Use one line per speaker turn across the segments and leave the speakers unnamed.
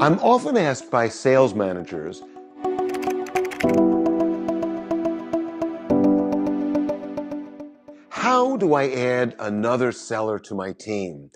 I'm often asked by sales managers, how do I add another seller to my team?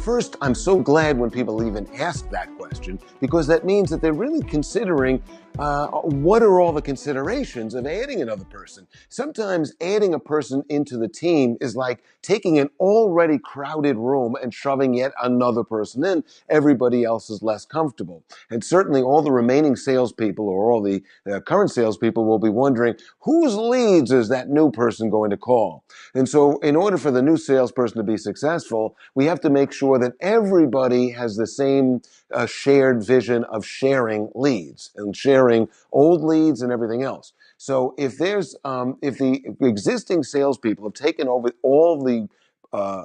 First, I'm so glad when people even ask that question, because that means that they're really considering what are all the considerations of adding another person. Sometimes adding a person into the team is like taking an already crowded room and shoving yet another person in. Everybody else is less comfortable. And certainly all the remaining salespeople or all the current salespeople will be wondering, whose leads is that new person going to call? And so in order for the new salesperson to be successful, we have to make sure that everybody has the same shared vision of sharing leads and sharing old leads and everything else. So if the existing salespeople have taken over all the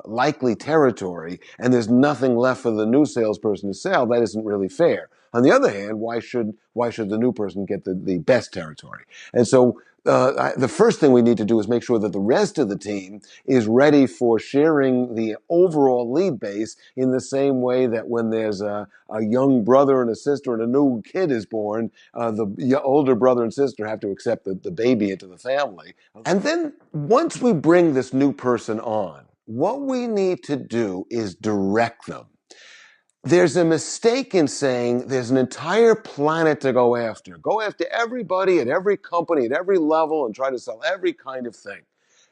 likely territory and there's nothing left for the new salesperson to sell, that isn't really fair. On the other hand, why should the new person get the best territory? And so the first thing we need to do is make sure that the rest of the team is ready for sharing the overall lead base in the same way that when there's a young brother and a sister and a new kid is born, the older brother and sister have to accept the baby into the family. And then once we bring this new person on, what we need to do is direct them. There's a mistake in saying there's an entire planet to go after. Go after everybody at every company, at every level, and try to sell every kind of thing.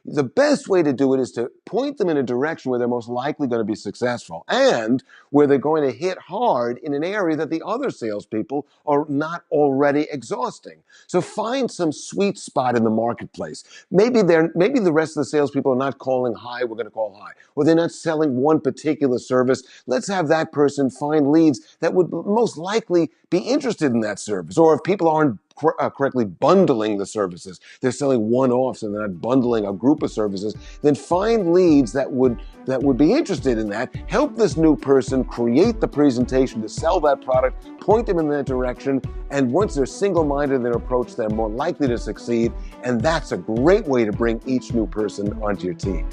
The best way to do it is to point them in a direction where they're most likely going to be successful and where they're going to hit hard in an area that the other salespeople are not already exhausting. So find some sweet spot in the marketplace. Maybe the rest of the salespeople are not calling high, we're going to call high. Or they're not selling one particular service. Let's have that person find leads that would most likely be interested in that service. Or if people aren't correctly bundling the services, they're selling one-offs and they're not bundling a group of services, then find leads that would be interested in that. Help this new person create the presentation to sell that product, point them in that direction, and once they're single-minded in their approach, they're more likely to succeed, and that's a great way to bring each new person onto your team.